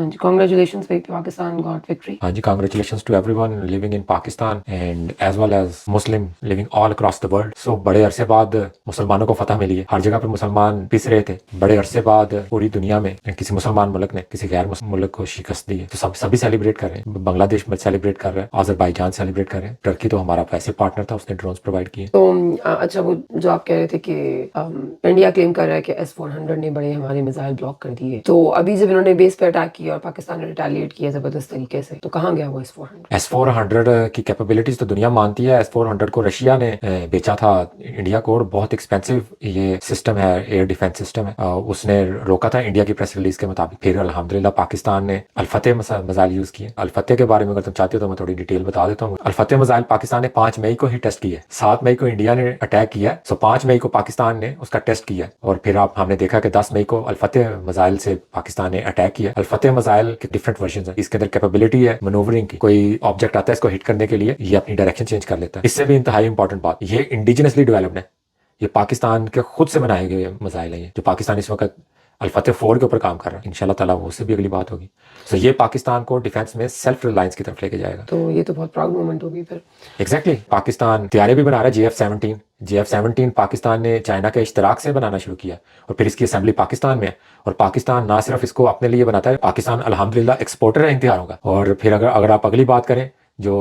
And congratulations to Pakistan got victory. Ji, congratulations to everyone living in Pakistan and as well as Muslim living all across the world. So बड़े अरसे बाद मुसलमानों को फतह मिली है. हर जगह पे मुसलमान पिस रहे थे. बड़े अरसे बाद पूरी दुनिया में किसी मुसलमान मुल्क ने किसी गैर मुस्लिम मुल्क को शिकस्त दी है. तो सभी सेलिब्रेट कर रहे हैं. बांग्लादेश में सेलिब्रेट कर रहे हैं, अजरबैजान सेलिब्रेट कर रहे हैं. टर्की तो हमारा वैसे पार्टनर था, उसने ड्रोन्स प्रोवाइड किए. तो अच्छा, वो जो आप कह रहे थे कि इंडिया क्लेम कर रहा है कि S-400 ने बड़े हमारे मिसाइल ब्लॉक कर दिए, तो अभी जब इन्होंने बेस पे अटैक किया और पाकिस्तान ने रिटेलिएट किया जबरदस्त तरीके से, तो कहाँ गया वो S-400? S-400 की कैपेबिलिटीज तो दुनिया मानती है. S-400 को रशिया ने बेचा था इंडिया को, और बहुत एक्सपेंसिव ये सिस्टम है, एयर डिफेंस सिस्टम है. उसने रोका था इंडिया की प्रेस रिलीज के मुताबिक. फिर अल्हम्दुलिल्लाह पाकिस्तान ने अल-फतेह मिसाइल यूज किए. अल-फतेह के बारे में अगर तुम चाहते हो तो मैं थोड़ी डिटेल बता देता हूँ. अल-फतेह मिसाइल पाकिस्तान ने 5 मई को ही टेस्ट किया. 7 मई को इंडिया ने अटैक किया. सो 5 मई को पाकिस्तान ने उसका टेस्ट किया, और फिर हमने देखा कि 10 मई को अल-फतेह मिसाइल से पाकिस्तान ने अटैक किया. अल-फतेह मिसाइल के डिफरेंट वर्जन है. इसके अंदर कैपेबिलिटी है मनूवरिंग की. कोई ऑब्जेक्ट आता है, इसको हिट करने के लिए ये अपनी डायरेक्शन चेंज कर लेता है. इससे भी इंतहाई इंपॉर्टेंट बात, ये इंडिजिनसली डेवलप्ड है. ये पाकिस्तान के खुद से बनाए गए मिसाइल हैं, जो पाकिस्तान इस वक्त अल-फतेह 4 के ऊपर काम कर रहा है. इंशाल्लाह ताला उससे भी अगली बात होगी. सो ये पाकिस्तान को डिफेंस में सेल्फ रिलायंस की तरफ लेके जाएगा. तो ये तो बहुत प्राउड मोमेंट होगी फिर. एग्जैक्टली. पाकिस्तान तैयारी भी बना रहा है JF-17. JF-17 पाकिस्तान ने चाइना के इश्तराक से बनाना शुरू किया, और फिर इसकी असेंबली पाकिस्तान में है. और पाकिस्तान ना सिर्फ इसको अपने लिए बनाता है, पाकिस्तान अल्हम्दुलिल्लाह एक्सपोर्टर है इन हथियारों का. और फिर अगर आप अगली बात करें जो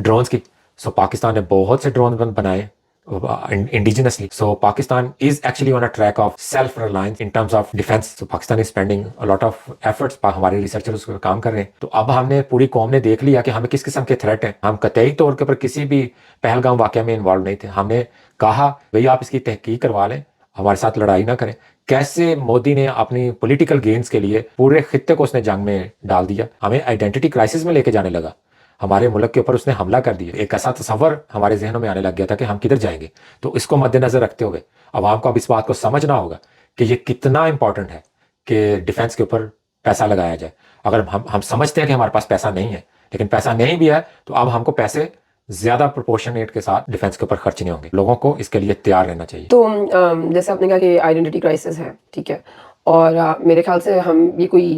ड्रोन्स की, सो पाकिस्तान ने बहुत से ड्रोन बनाए indigenously. So Pakistan is actually on a track of self reliance in terms of defence. So Pakistan is spending a lot of efforts. हमारे रिसर्चर्स उस पर काम कर रहे हैं. तो अब हमने पूरी कौम ने देख लिया कि हमें किस किस्म के थ्रेट हैं. हम कतई तौर के ऊपर किसी भी पहलगाम वाक़या में इन्वॉल्व नहीं थे. हमने कहा भाई आप इसकी तहकीक करवा लें, हमारे साथ लड़ाई ना करें. कैसे मोदी ने अपनी पॉलिटिकल गेन्स के लिए पूरे खित्ते को उसने जंग में डाल दिया. हमें आइडेंटिटी क्राइसिस में लेके जाने लगा. हमारे मुल्क के ऊपर उसने हमला कर दिया. एक ऐसा तस्वर हमारे जहनों में आने लग गया था कि हम किधर जाएंगे. तो इसको मद्देनजर रखते हुए अवाम को अब इस बात को समझना होगा कि ये कितना इंपॉर्टेंट है कि डिफेंस के ऊपर पैसा लगाया जाए. अगर हम समझते हैं कि हमारे पास पैसा नहीं है, लेकिन पैसा नहीं भी है, तो अब हमको पैसे ज्यादा प्रोपोर्शनेट के साथ डिफेंस के ऊपर खर्चने होंगे. लोगों को इसके लिए तैयार रहना चाहिए. तो जैसे आपने कहा कि आइडेंटिटी क्राइसिस है, ठीक है, और मेरे ख्याल से हम ये कोई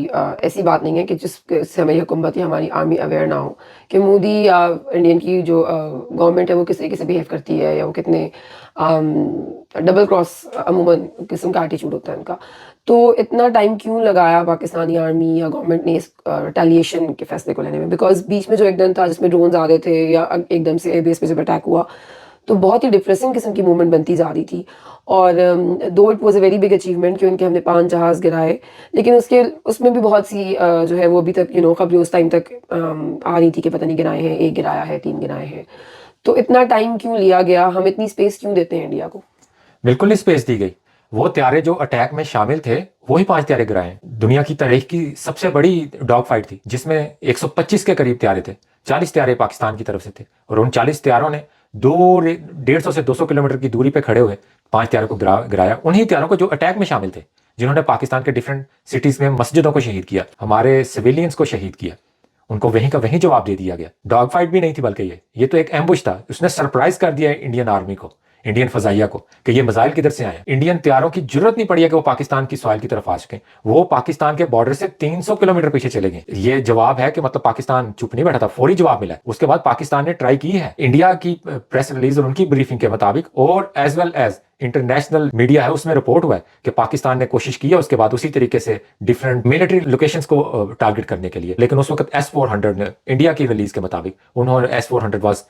ऐसी बात नहीं है कि जिससे हमारी हुकूमत या हमारी आर्मी अवेयर ना हो कि मोदी या इंडियन की जो गवर्नमेंट है वो किस तरीके से बिहेव करती है, या वो कितने डबल क्रॉस अमूमन किस्म का एटीट्यूड होता है उनका. तो इतना टाइम क्यों लगाया पाकिस्तानी आर्मी या गवर्नमेंट ने इस रिटेलिएशन के फैसले को लेने में? बिकॉज बीच में जो एकदम था जिसमें ड्रोन्स आ गए थे या एकदम से एयरबेस पे जब अटैक हुआ, तो बहुत ही डिप्रेसिंग किस्म की मूवमेंट बनती जा रही थी. और दो it was a very big achievement कि उनके हमने 5 जहाज़ गिराए, लेकिन उसमें भी बहुत सी जो है वो अभी तक खबरें उस टाइम तक आ रही थी कि पता नहीं गिराए हैं, 1 गिराया है, 3 गिराए हैं. तो इतना टाइम क्यों लिया गया? हम इतनी स्पेस क्यों देते हैं इंडिया को? बिल्कुल नहीं स्पेस दी गई. वो त्यारे जो अटैक में शामिल थे वही 5 त्यारे गिराए हैं. दुनिया की तारीख की सबसे बड़ी डॉग फाइट थी जिसमें 125 के करीब त्यारे थे. 40 त्यारे पाकिस्तान की तरफ से थे, और उन 40 त्यारों ने 150 से 200 किलोमीटर की दूरी पे खड़े हुए 5 त्यारों को गिराया. उन्हीं त्यारों को जो अटैक में शामिल थे, जिन्होंने पाकिस्तान के डिफरेंट सिटीज में मस्जिदों को शहीद किया, हमारे सिविलियंस को शहीद किया. उनको वहीं का वहीं जवाब दे दिया गया. डॉग फाइट भी नहीं थी, बल्कि ये तो एक एम्बुश था. उसने सरप्राइज कर दिया इंडियन आर्मी को, इंडियन फजाइया को, कि ये मिसाइल किधर से आए. इंडियन त्यारों की जरूरत नहीं पड़ी है कि वो पाकिस्तान की सॉइल की तरफ आ सके. वो पाकिस्तान के बॉर्डर से 300 किलोमीटर पीछे चले गए. ये जवाब है कि मतलब पाकिस्तान चुप नहीं बैठा था, फौरी जवाब मिला. उसके बाद पाकिस्तान ने ट्राई की है. इंडिया की प्रेस रिलीज और उनकी ब्रीफिंग के मुताबिक, और as well as international media है, उसमें रिपोर्ट हुआ है कि पाकिस्तान ने कोशिश की है उसके बाद उसी तरीके से डिफरेंट मिलिट्री लोकेशंस को टारगेट करने के लिए. लेकिन उस वक्त S-400 ने इंडिया की रिलीज के मुताबिक उन्होंने S-400 was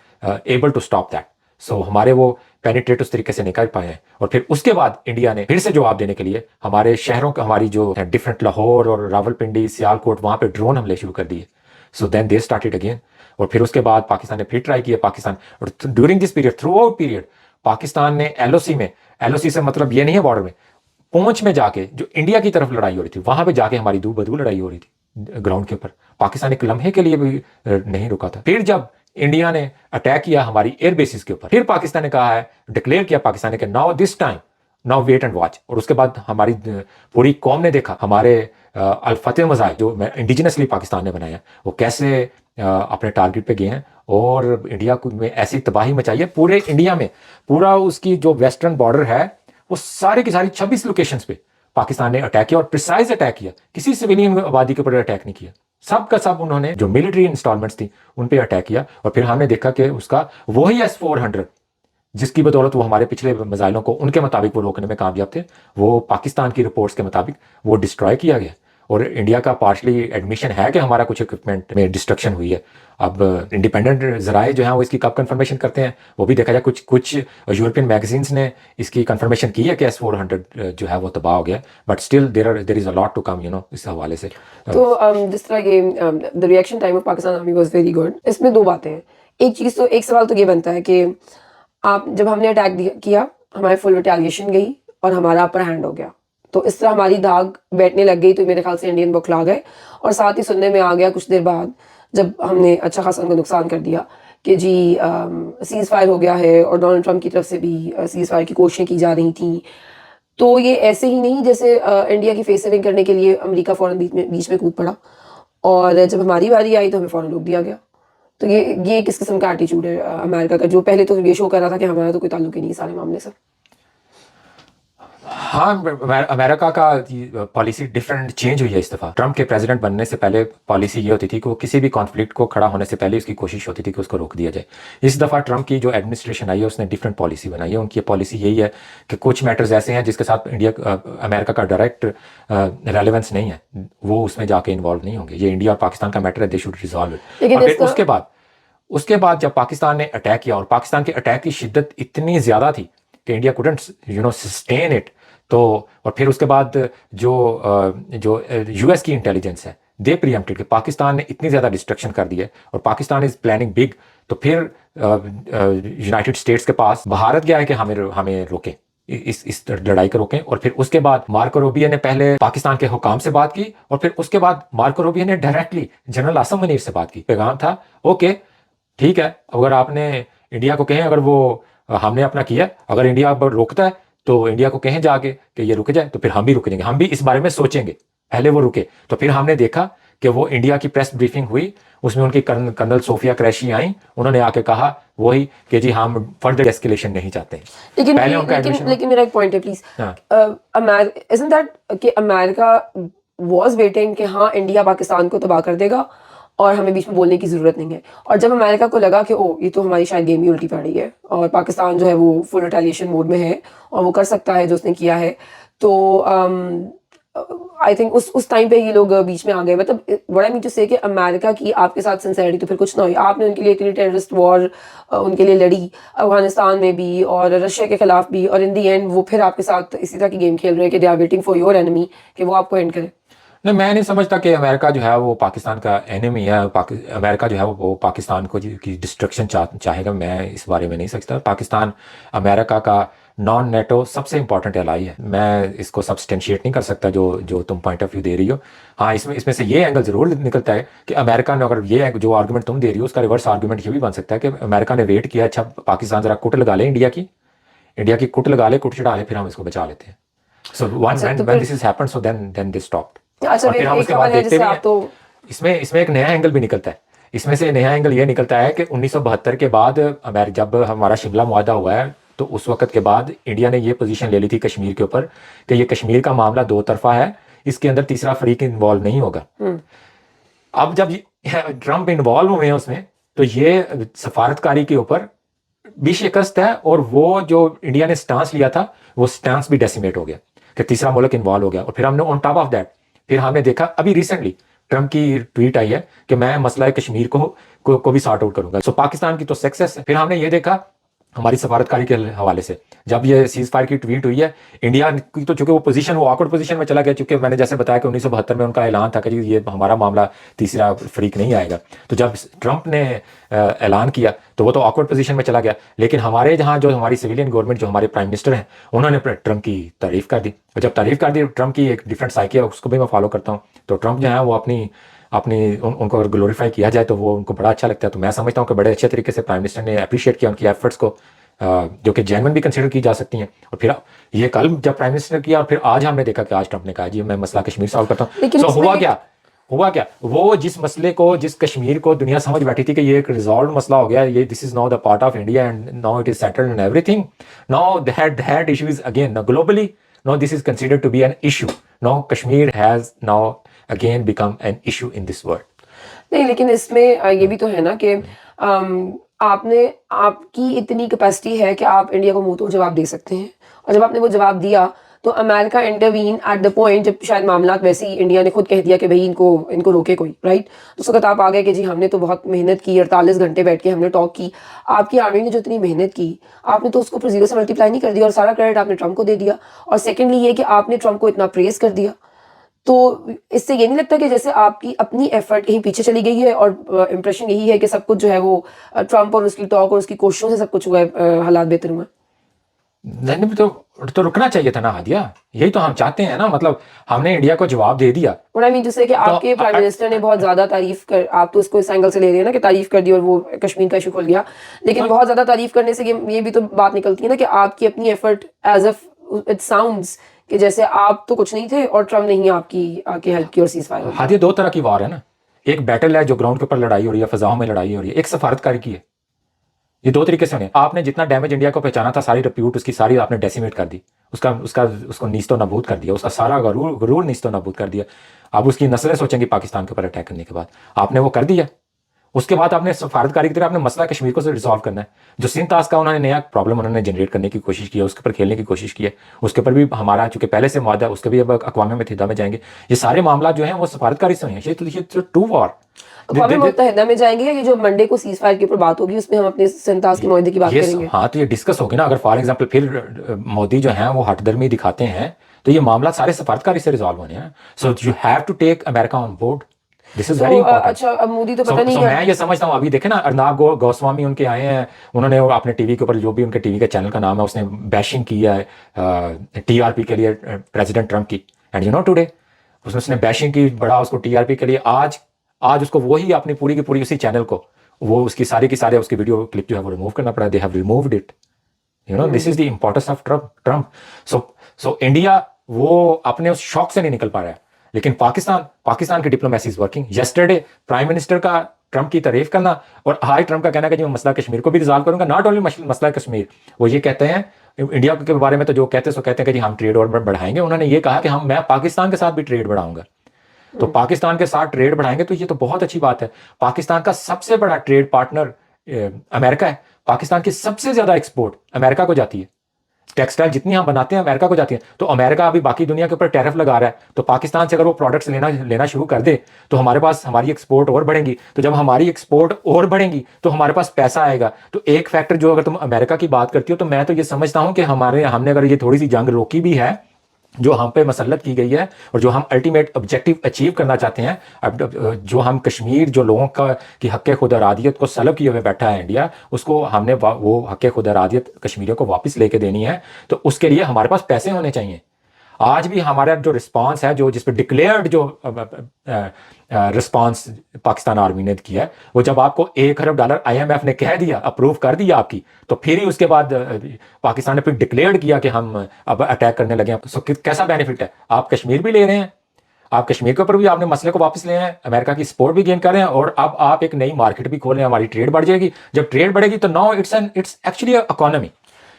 able to stop that. So हमारे वो पेनिट्रेट उस तरीके से नहीं कर पाए हैं. और फिर उसके बाद इंडिया ने फिर से जवाब देने के लिए हमारे शहरों का, हमारी जो डिफरेंट लाहौर और रावलपिंडी, सियालकोट, वहां पे ड्रोन हमले शुरू कर दिए. So then they started again. और फिर उसके बाद पाकिस्तान ने फिर ट्राई किया. पाकिस्तान, और during this period, through out period, Pakistan ने LOC से मतलब ये नहीं है बॉर्डर में, पूंछ में जाके जो इंडिया की तरफ लड़ाई हो रही थी, वहां पे जाके हमारी दू बदू लड़ाई हो रही थी ग्राउंड के ऊपर. पाकिस्तान एक लम्हे के लिए भी नहीं रुका था. फिर जब इंडिया ने अटैक किया हमारी एयर बेसिस के ऊपर, फिर पाकिस्तान ने कहा है, डिक्लेयर किया पाकिस्तान ने कि now this time, now wait and watch. और उसके बाद हमारी पूरी कौम ने देखा हमारे अल-फतेह मिसाइल जो इंडिजिनसली पाकिस्तान ने बनाया, वो कैसे अपने टारगेट पे गए हैं और इंडिया में ऐसी तबाही मचाई है. पूरे इंडिया में पूरा उसकी जो वेस्टर्न बॉर्डर है, वो सारी की सारी 26 लोकेशंस पे पाकिस्तान ने अटैक किया और प्रिसाइज अटैक किया, किसी सिविलियन आबादी के ऊपर अटैक नहीं किया, सब का सब उन्होंने जो मिलिट्री इंस्टॉलमेंट्स थी उन पे अटैक किया। और फिर हमने देखा कि उसका वही S-400 जिसकी बदौलत वो हमारे पिछले मिसाइलों को उनके मुताबिक वो रोकने में कामयाब थे, वो पाकिस्तान की रिपोर्ट्स के मुताबिक वो डिस्ट्रॉय किया गया। और इंडिया का पार्शली एडमिशन है कि हमारा कुछ इक्विपमेंट में डिस्ट्रक्शन हुई है। अब इंडिपेंडेंट ज़राए जो हैं वो इसकी कब कंफर्मेशन करते हैं वो भी देखा जाए। कुछ यूरोपियन मैगजीन्स ने इसकी कंफर्मेशन की है कि S-400 जो है वो तबाह हो गया, but still there is a lot to come, you know, इस हवाले से। तो जिस तरह के the reaction time of Pakistan army was very good. इसमें दो बातें हैं। एक सवाल तो ये बनता है कि आप जब हमने अटैक किया हमारे फुल रिटेलिएशन गई और हमारा अपर हैंड हो गया, तो इस तरह हमारी दाग बैठने लग गई, तो मेरे ख्याल से इंडियन बौखला गए। और साथ ही सुनने में आ गया कुछ देर बाद जब हमने अच्छा खासा उनको नुकसान कर दिया कि जी सीज़ फायर हो गया है, और डोनाल्ड ट्रंप की तरफ से भी सीज़ फायर की कोशिशें की जा रही थी। तो ये ऐसे ही नहीं जैसे इंडिया की फेस सेविंग करने के लिए अमेरिका फ़ौरन बीच में कूद पड़ा, और जब हमारी बारी आई तो हमें फ़ौरन रोक दिया गया। तो ये किस किस्म का एटीट्यूड है अमेरिका का, जो पहले तो ये शो कर रहा था कि हमारा तो कोई ताल्लुक ही नहीं सारे मामले से। हाँ, अमेरिका का पॉलिसी डिफरेंट चेंज हुई है इस दफ़ा। ट्रंप के प्रेसिडेंट बनने से पहले पॉलिसी ये होती थी कि वो किसी भी कॉन्फ्लिक्ट को खड़ा होने से पहले उसकी कोशिश होती थी कि उसको रोक दिया जाए। इस दफ़ा ट्रंप की जो एडमिनिस्ट्रेशन आई है उसने डिफरेंट पॉलिसी बनाई है। उनकी पॉलिसी यही है कि कुछ मैटर्स ऐसे हैं जिसके साथ अमेरिका का डायरेक्ट रेलेवेंस नहीं है, वो उसमें जाके इन्वॉल्व नहीं होंगे। ये इंडिया और पाकिस्तान का मैटर है, दे शुड रिजॉल्व इट। और फिर उसके बाद जब पाकिस्तान ने अटैक किया और पाकिस्तान के अटैक की शिद्दत इतनी ज़्यादा थी कि इंडिया कुडंट सस्टेन इट, तो और फिर उसके बाद जो यूएस की इंटेलिजेंस है दे प्रीएम्प्टेड कि पाकिस्तान ने इतनी ज़्यादा डिस्ट्रक्शन कर दी है और पाकिस्तान इज़ प्लानिंग बिग, तो फिर यूनाइटेड स्टेट्स के पास भारत गया है कि हमें रोकें, इस लड़ाई को रोकें। और फिर उसके बाद मार्को रूबियो ने पहले पाकिस्तान के हुकाम से बात की, और फिर उसके बाद मार्को रूबियो ने डायरेक्टली जनरल आसम मुनीर से बात की। पैगाम था ओके ठीक है, अगर आपने इंडिया को कहें, अगर वो हमने अपना किया, अगर इंडिया अब रोकता है तो इंडिया को कहें जाके कि ये रुक जाए, तो फिर हम भी रुक जाएंगे, हम भी इस बारे में सोचेंगे। पहले वो रुके, तो फिर हमने देखा कि वो इंडिया की प्रेस ब्रीफिंग हुई, उसमें उनकी कर्नल सोफिया कुरैशी आई, उन्होंने आके कहा वही कि जी हम फर्दर एस्केलेशन नहीं चाहते हैं। लेकिन मेरा एक पॉइंट है प्लीज, isn't that कि अमेरिका वाज वेटिंग कि हाँ इंडिया पाकिस्तान को तबाह कर देगा और हमें बीच में बोलने की ज़रूरत नहीं है। और जब अमेरिका को लगा कि ओ ये तो हमारी शायद गेम ही उल्टी पड़ रही है और पाकिस्तान जो है वो फुल रिटेलिएशन मोड में है और वो कर सकता है जो उसने किया है, तो आई थिंक उस टाइम पे ये लोग बीच में आ गए। मतलब व्हाट आई मीन टू से कि अमेरिका की आपके साथ सिंसेरिटी तो फिर कुछ ना हुई, आपने उनके लिए इतनी टेररिस्ट वॉर उनके लिए लड़ी अफगानिस्तान में भी और रशिया के खिलाफ भी, और इन दी एंड वो फिर आपके साथ इसी तरह की गेम खेल रहे हैं कि they are waiting for your enemy कि वो आपको एंड करे। नहीं, मैं नहीं समझता कि अमेरिका जो है वो पाकिस्तान का एनिमी है। अमेरिका जो है वो पाकिस्तान को की डिस्ट्रक्शन चाहेगा, मैं इस बारे में नहीं समझता। पाकिस्तान अमेरिका का नॉन नेटो सबसे इंपॉर्टेंट एलाई है। मैं इसको सब्सटेंशिएट नहीं कर सकता जो तुम पॉइंट ऑफ व्यू दे रही हो। हाँ, इसमें से ये एंगल ज़रूर निकलता है कि अमेरिका ने, अगर ये जो आर्गूमेंट तुम दे रही हो उसका रिवर्स आर्गूमेंट ये भी बन सकता है कि अमेरिका ने वेट किया, अच्छा पाकिस्तान ज़रा कुट लगा ले, इंडिया की कुट लगा ले, कुट चढ़ा ले, फिर हम इसको बचा लेते हैं। So when this is happened, so then this stopped. और फिर हम उसके बाद देखते भी हैं, इसमें एक नया एंगल भी निकलता है। इसमें से नया एंगल ये निकलता है कि 1972 के बाद जब हमारा शिमला मुआहदा हुआ है, तो उस वक्त के बाद इंडिया ने ये पोजीशन ले ली थी कश्मीर के ऊपर कि ये कश्मीर का मामला दो तरफा है, इसके अंदर तीसरा फरीक इन्वॉल्व नहीं होगा। अब जब ट्रंप इन्वॉल्व हुए हैं उसमें, तो ये सफारतकारी के ऊपर भी शिकस्त है, और वो जो इंडिया ने स्टांस लिया था वो स्टांस भी डेसिमेट हो गया कि तीसरा मुल्क इन्वॉल्व हो गया। और फिर हमने ऑन टॉप ऑफ दैट फिर हमने देखा अभी रिसेंटली ट्रंप की ट्वीट आई है कि मैं मसला कश्मीर को भी सॉर्ट आउट करूंगा। सो पाकिस्तान की तो सक्सेस है। फिर हमने ये देखा हमारी सफारतकारी के हवाले से, जब ये सीज फायर की ट्वीट हुई है, इंडिया की तो चूंकि वो ऑकवर्ड पोजीशन में चला गया, चूंकि मैंने जैसे बताया कि 1972 में उनका ऐलान था कि ये हमारा मामला तीसरा फरीक नहीं आएगा। तो जब ट्रंप ने ऐलान किया तो वो तो ऑकवर्ड पोजीशन में चला गया। लेकिन हमारे जहाँ जो हमारी सिविलियन गवर्नमेंट, जो हमारे प्राइम मिनिस्टर हैं, उन्होंने ट्रंप की तारीफ कर दी। और जब तारीफ कर दी, ट्रंप की एक डिफरेंट साइकी है, उसको भी मैं फॉलो करता हूँ। तो ट्रंप जो है वो उनको अगर ग्लोरीफाई किया जाए तो वो उनको बड़ा अच्छा लगता है। तो मैं समझता हूँ कि बड़े अच्छे तरीके से प्राइम मिनिस्टर ने अप्रिशिएट किया उनकी एफर्ट्स को, जो कि जेन्युइन भी कंसिडर की जा सकती हैं। और फिर ये कल जब प्राइम मिनिस्टर किया, और फिर आज हमने देखा कि आज ट्रंप ने कहा जी मैं मसला कश्मीर सॉल्व करता हूँ। तो हुआ क्या, वो जिस मसले को, जिस कश्मीर को दुनिया समझ बैठी थी कि ये एक रिजॉल्व मसला हो गया, ये this is now the part of India and now it is settled and everything, now that issue is again globally Now this is considered to be an issue. Now Kashmir has now again become an issue in this world. نہیں لیکن اس میں یہ بھی تو ہے نا کہ آپ کی اتنی کیپیسٹی ہے کہ آپ انڈیا کو منہ تو جواب دے سکتے ہیں، اور جب آپ نے وہ جواب دیا تو امریکہ انٹروین ایٹ دا پوائنٹ جب شاید معاملات ویسے ہی انڈیا نے خود کہہ دیا کہ بھائی ان کو روکے کوئی، رائٹ؟ اس وقت آپ آ گئے کہ جی ہم نے تو بہت محنت کی، 48 گھنٹے بیٹھ کے ہم نے ٹاک کی. آپ کی آرمی نے جو اتنی محنت کی آپ نے تو اس کو پھر زیرو سے ملٹیپلائی نہیں کر دیا، اور سارا کریڈٹ آپ نے ٹرمپ کو دے دیا. اور سیکنڈلی یہ کہ آپ نے ٹرمپ کو اتنا پریز کر دیا، تو اس سے یہ نہیں لگتا کہ جیسے آپ کی اپنی ایفرٹ کہیں پیچھے چلی گئی ہے، اور امپریشن یہی ہے کہ سب کچھ جو ہے وہ ٹرمپ اور اس کی ٹاک اور اس کی کوششوں سے سب کچھ ہوا ہے، حالات بہتر ہوئے؟ نہیں تو رکنا چاہیے تھا نا ہادیہ، یہی تو ہم چاہتے ہیں نا. مطلب ہم نے انڈیا کو جواب دے دیا. اور آئی مین جس سے کہ آپ کے پرائم منسٹر نے بہت زیادہ تعریف کر، آپ تو اس کو اس اینگل سے لے رہے ہیں نا کہ تعریف کر دی اور وہ کشمیر کا ایشو کھل گیا، لیکن بہت زیادہ تعریف کرنے سے یہ بھی تو بات نکلتی ہے نا کہ آپ کی اپنی ایفرٹ ایز اٹ ساؤنڈز کہ جیسے آپ تو کچھ نہیں تھے اور ٹرمپ نے ہی آپ کی ہیلپ کی اور سیز فائر. ہادیہ دو طرح کی وار ہے نا، ایک بیٹل ہے جو گراؤنڈ کے اوپر لڑائی ہو رہی ہے، فضاؤں میں لڑائی ہو رہی ہے، ایک سفارتکاری کی ہے. یہ دو طریقے سے ہونے. آپ نے جتنا ڈیمیج انڈیا کو پہچانا تھا، ساری ریپیوٹ اس کی ساری آپ نے ڈیسیمیٹ کر دی، اس کو نیست و نابود کر دیا، اس کا سارا غرور نیست و نابود کر دیا. اب اس کی نسلیں سوچیں گی پاکستان کے اوپر اٹیک کرنے کے بعد. آپ نے وہ کر دیا. اس کے بعد آپ نے سفارتکاری کی طرح آپ نے مسئلہ کشمیر کو ریزالو کرنا ہے. جو سندھ تاس کا انہوں نے نیا پرابلم انہوں نے جنریٹ کرنے کی کوشش کی ہے، اس کے اوپر کھیلنے کی کوشش کی ہے. اس کے اوپر بھی ہمارا چونکہ پہلے سے معاہدہ ہے، اس کے بھی اب اقوام متحدہ میں جائیں گے. یہ سارے معاملات جو ہیں وہ سفارتکاری سے ہوئے ہیں. یہ ٹو وار اقوام متحدہ میں جائیں گے، یا یہ جو منڈے کو سیز فائر کے اوپر بات ہوگی اس میں ہم اپنے سنتاس کے معاہدے کی بات کریں گے؟ ہاں تو یہ ڈسکس ہوگی نا. اگر فار ایگزامپل پھر مودی جو ہیں وہ ہٹ درمی دکھاتے ہیں تو یہ معاملات سارے سفارتکاری سے ریزالو ہونے ہیں. So you have to take America on board. This is very important. اچھا اب مودی تو پتہ نہیں ہے. میں یہ سمجھتا ہوں ابھی دیکھیں نا ارناب گوسوامی ان کے آئے ہیں، انہوں نے اپنے ٹی وی کے اوپر جو بھی ان کے ٹی وی کا چینل کا نام ہے اس نے بیشنگ کی ہے ٹی آر پی کے لیے پریزیڈنٹ ٹرمپ کی. اینڈ یو نو ٹوڈے اس نے بیشنگ کی بڑا اس کو ٹی آر پی کے لیے. آج اس کو وہی اپنی پوری کی پوری اسی چینل کو وہ اس کی ساری کی سارے اس کی ویڈیو کلپ جو ہے وہ ریموو کرنا پڑا. They have removed it. You know this is the importance of Trump. So India وہ اپنے اس شوق سے نہیں نکل پا رہا ہے، لیکن پاکستان کی diplomacy is working. Yesterday prime minister کا ٹرمپ کی تعریف کرنا اور ہائی ٹرمپ کا کہنا کہ جی میں مسئلہ کشمیر کو بھی ریزالو کروں گا. ناٹ اونلی مسئلہ کشمیر، وہ یہ کہتے ہیں انڈیا کے بارے میں تو جو کہتے ہیں کہ جی ہم ٹریڈ اور بڑھائیں گے. انہوں نے یہ کہا کہ میں پاکستان کے ساتھ بھی ٹریڈ بڑھاؤں گا. تو پاکستان کے ساتھ ٹریڈ بڑھائیں گے تو یہ تو بہت اچھی بات ہے. پاکستان کا سب سے بڑا ٹریڈ پارٹنر امریکہ ہے. پاکستان کی سب سے زیادہ ایکسپورٹ امریکہ کو جاتی ہے. ٹیکسٹائل جتنی ہم بناتے ہیں امریکہ کو جاتی ہیں. تو امریکہ ابھی باقی دنیا کے اوپر ٹیرف لگا رہا ہے، تو پاکستان سے اگر وہ پروڈکٹس لینا شروع کر دے تو ہمارے پاس ہماری ایکسپورٹ اور بڑھیں گی. تو جب ہماری ایکسپورٹ اور بڑھیں گی تو ہمارے پاس پیسہ آئے گا. تو ایک فیکٹر جو اگر تم امریکہ کی بات کرتی ہو تو میں تو یہ سمجھتا ہوں کہ ہم نے اگر یہ تھوڑی سی جنگ روکی بھی ہے جو ہم پہ مسلط کی گئی ہے اور جو ہم الٹیمیٹ آبجیکٹیو اچیو کرنا چاہتے ہیں، جو ہم کشمیر جو لوگوں کی حق خود ارادیت کو سلب کیے ہوئے بیٹھا ہے انڈیا، اس کو ہم نے وہ حق خود ارادیت کشمیریوں کو واپس لے کے دینی ہے. تو اس کے لیے ہمارے پاس پیسے ہونے چاہیے. آج بھی ہمارا جو رسپانس ہے جس پہ ڈکلیئرڈ جو رسپانس پاکستان آرمی نے کیا ہے، وہ جب آپ کو $1 ارب IMF نے کہہ دیا، اپروو کر دیا آپ کی، تو پھر ہی اس کے بعد پاکستان نے پھر ڈکلیئرڈ کیا کہ ہم اب اٹیک کرنے لگے ہیں. سو کیسا بینیفٹ ہے؟ آپ کشمیر بھی لے رہے ہیں، آپ کشمیر کے اوپر بھی آپ نے مسئلے کو واپس لے ہیں، امریکہ کی سپورٹ بھی گین کر رہے ہیں، اور اب آپ ایک نئی مارکیٹ بھی کھول رہے ہیں. ہماری ٹریڈ بڑھ جائے گی. جب ٹریڈ بڑھے گی تو ناؤ اٹس ایکچولی اکانومی.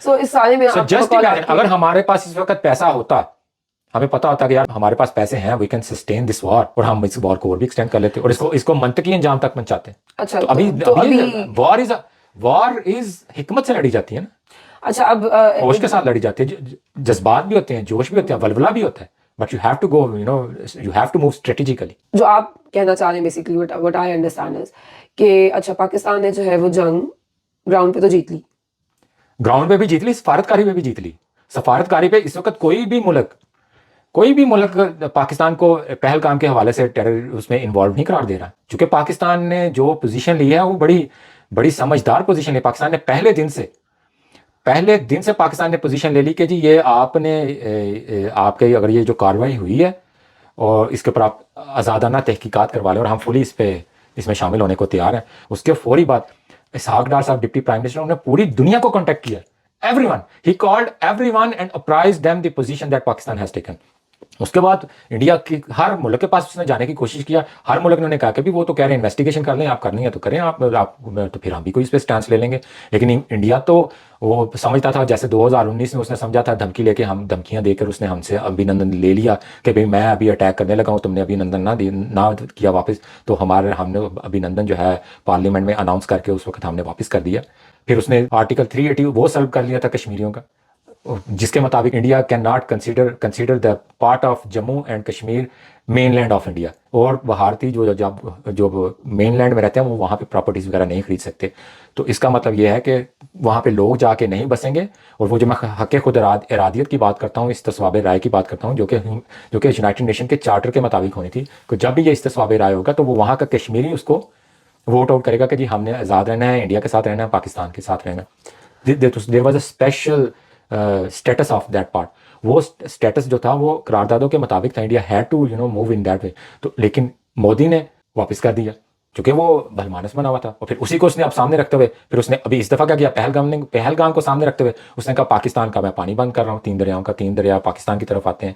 سو اس سارے میں جسٹ اگر ہمارے پاس اس وقت پیسہ ہوتا، ہمیں پتا ہوتا کہ یار ہمارے پاس پیسے ہیں، وی کین سسٹین دس وار، اور ہم اس وار کو اور بھی ایکسٹینڈ کر لیتے اور اس کو منطقی انجام تک پہنچاتے ہیں. اچھا تو ابھی وار از حکمت سے لڑی جاتی ہے نا. اچھا اب ہوش کے ساتھ لڑی جاتی ہے. جذبات بھی ہوتے ہیں، جوش بھی ہوتے ہیں، ولولہ بھی ہوتا ہے، but you have to go, you have to move strategically. جو آپ کہنا چاہ رہے ہیں basically what I understand is کہ اچھا پاکستان نے جو ہے وہ جنگ گراؤنڈ پہ تو جیت لی، گراؤنڈ پہ بھی جیت لی، سفارتکاری پہ بھی جیت لی. سفارتکاری پہ اس وقت کوئی بھی ملک پاکستان کو پہلگام کے حوالے سے اس میں انوالو نہیں قرار دے رہا، چونکہ پاکستان نے جو پوزیشن لی ہے وہ بڑی سمجھدار پوزیشن لی. پاکستان نے پہلے دن سے پاکستان نے پوزیشن لے لی کہ جی یہ آپ کے اگر یہ جو کاروائی ہوئی ہے اور اس کے اوپر آپ آزادانہ تحقیقات کروا لیں اور ہم فلی اس میں شامل ہونے کو تیار ہیں. اس کے فوری بعد اسحاق ڈار صاحب ڈپٹی پرائم منسٹر نے پوری دنیا کو کانٹیکٹ کیا. Everyone. He called everyone and apprised them the position that Pakistan has taken. اس کے بعد انڈیا کی ہر ملک کے پاس اس نے جانے کی کوشش کیا, ہر ملک نے کہا کہ بھی وہ تو کہہ رہے ہیں انویسٹیگیشن کر لیں, آپ کرنی ہے تو کریں, آپ تو پھر ہم بھی کوئی اس پہ اسٹانس لے لیں گے. لیکن انڈیا تو وہ سمجھتا تھا, جیسے 2019 میں اس نے سمجھا تھا دھمکی لے کے, ہم دھمکیاں دے کر اس نے ہم سے ابھینندن لے لیا کہ بھائی میں ابھی اٹیک کرنے لگا ہوں, تم نے ابھینندن نہ کیا واپس, تو ہم نے ابھینندن جو ہے پارلیمنٹ میں اناؤنس کر کے اس وقت ہم نے واپس کر دیا. پھر اس نے آرٹیکل 380 وہ سلب کر لیا تھا کشمیریوں کا, جس کے مطابق India can not consider the part of Jammu and Kashmir mainland of India, اور بھارتی جو مین لینڈ میں رہتے ہیں وہ وہاں پہ پراپرٹیز وغیرہ نہیں خرید سکتے. تو اس کا مطلب یہ ہے کہ وہاں پہ لوگ جا کے نہیں بسیں گے. اور وہ جو میں حق خود ارادیت کی بات کرتا ہوں, استصواب رائے کی بات کرتا ہوں, جو کہ یونائٹڈ نیشن کے چارٹر کے مطابق ہونی تھی, کہ جب بھی یہ استصواب رائے ہوگا تو وہ وہاں کا کشمیری اس کو ووٹ آؤٹ کرے گا کہ جی ہم نے آزاد رہنا ہے, انڈیا کے ساتھ رہنا ہے, پاکستان کے ساتھ رہنا ہے. There was a special status of that part. وہ اسٹیٹس جو تھا وہ قراردادوں کے مطابق تھا, India had to move in that way. تو لیکن مودی نے واپس کر دیا چونکہ وہ بھلمانس بنا ہوا تھا, اور پھر اسی کو اس نے اب سامنے رکھتے ہوئے پھر اس نے ابھی اس دفعہ کیا کیا, پہلگام کو سامنے رکھتے ہوئے اس نے کہا پاکستان کا میں پانی بند کر رہا ہوں, 3 دریاؤں کا, 3 دریا پاکستان کی طرف آتے ہیں,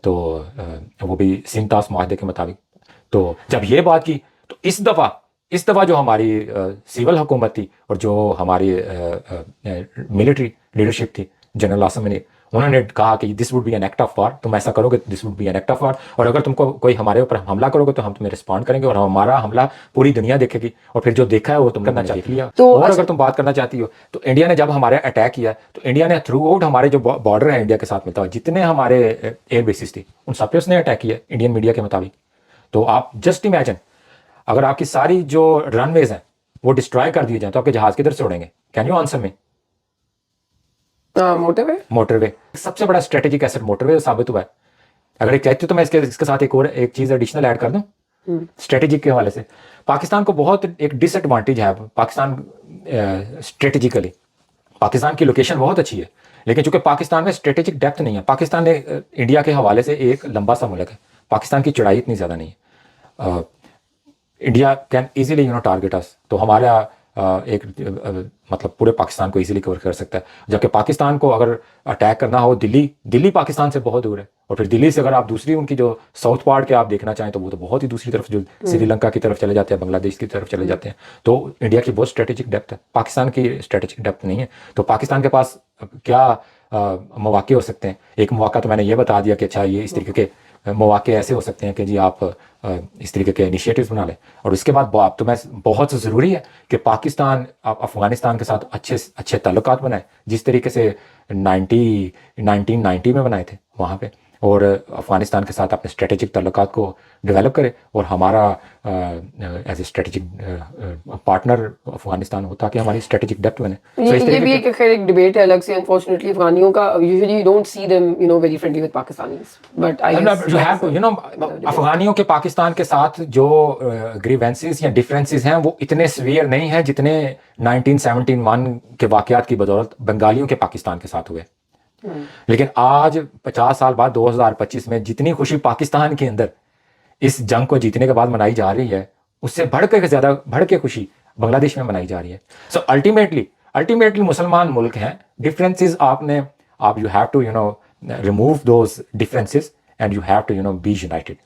تو وہ بھی سنتاس معاہدے کے مطابق. تو جب یہ بات کی تو اس دفعہ جو ہماری سول حکومت تھی اور جو ہماری ملٹری لیڈرشپ تھی, جنرل آصم منیر, انہوں نے کہا کہ this would be an act of war, تم ایسا کرو گے this would be an act of war, اور اگر تم کو کوئی ہمارے اوپر حملہ کرو گے تو ہم تمہیں رسپونڈ کریں گے, اور ہمارا حملہ پوری دنیا دیکھے گی, اور پھر جو دیکھا ہے وہ تم کرنا چاہتی لیا. اور اگر تم بات کرنا چاہتی ہو تو انڈیا نے جب ہمارے اٹیک کیا تو انڈیا نے تھرو آؤٹ ہمارے جو بارڈر ہے انڈیا کے ساتھ ملتا ہوا, جتنے ہمارے ایئر بیسز تھی ان سب پہ اس نے اٹیک کیا انڈین میڈیا کے مطابق. تو آپ جسٹ امیجن, اگر آپ کی ساری جو رن ویز ہیں وہ ڈسٹرائے کر دیے جائیں تو آپ کے جہاز کدھر سے اڑیں گے؟ کین یو آنسر میں؟ موٹر وے سب سے بڑا اسٹریٹجک ایسٹ موٹر وے ثابت ہوا ہے. اگر ایک چاہتے تو میں اس کے ساتھ ایک چیز ایڈیشنل ایڈ کر دوں اسٹریٹجک کے حوالے سے. پاکستان کو بہت ایک ڈس ایڈوانٹیج ہے پاکستان اسٹریٹجیکلی, پاکستان کی لوکیشن بہت اچھی ہے لیکن چونکہ پاکستان میں اسٹریٹجک ڈیپتھ نہیں ہے. پاکستان انڈیا کے حوالے سے ایک لمبا سا ملک ہے, پاکستان کی چڑھائی اتنی زیادہ نہیں ہے. انڈیا کین ایزیلی ٹارگیٹ اس, تو ہمارا ایک مطلب پورے پاکستان کو ایزیلی کور کر سکتا ہے. جبکہ پاکستان کو اگر اٹیک کرنا ہو, دلی پاکستان سے بہت دور ہے, اور پھر دلی سے اگر آپ دوسری ان کی جو ساؤتھ پارٹ کے آپ دیکھنا چاہیں تو وہ تو بہت ہی دوسری طرف, جو سری لنکا کی طرف چلے جاتے ہیں, بنگلہ دیش کی طرف چلے جاتے ہیں. تو انڈیا کی بہت اسٹریٹجک ڈیپتھ ہے, پاکستان کی اسٹریٹجک ڈیپتھ نہیں ہے. تو پاکستان کے پاس کیا مواقع ہو سکتے ہیں؟ ایک مواقع تو میں نے یہ بتا دیا کہ اچھا یہ اس طریقے کے مواقع ایسے ہو سکتے ہیں کہ جی آپ اس طریقے کے انیشیٹوز بنا لیں. اور اس کے بعد تو میں بہت ضروری ہے کہ پاکستان افغانستان کے ساتھ اچھے تعلقات بنائے, جس طریقے سے 1990 میں بنائے تھے وہاں پہ, اور افغانستان کے ساتھ اپنے اسٹریٹجک تعلقات کو ڈیولپ کرے, اور ہمارا as a strategic partner Afghanistan ہو تاکہ ہماری اسٹریٹجک ڈیپتھ بنے. یہ بھی ایک خیر ایک ڈبیٹ ہے الگ سے. انفارچونیٹلی افغانیوں کا usually you don't see them very friendly with Pakistanis, but افغانیوں کے پاکستان کے ساتھ جو گریوینسز یا ڈفرینسز ہیں وہ اتنے سویئر نہیں ہیں جتنے 1971 کے واقعات کی بدولت بنگالیوں کے پاکستان کے ساتھ ہوئے. لیکن آج 50 سال بعد 2025 میں جتنی خوشی پاکستان کے اندر اس جنگ کو جیتنے کے بعد منائی جا رہی ہے, اس سے بڑھ کے خوشی بنگلہ دیش میں منائی جا رہی ہے. سو الٹیمیٹلی مسلمان ملک ہیں, ڈفرینسز آپ you have to remove those differences and you have to be United.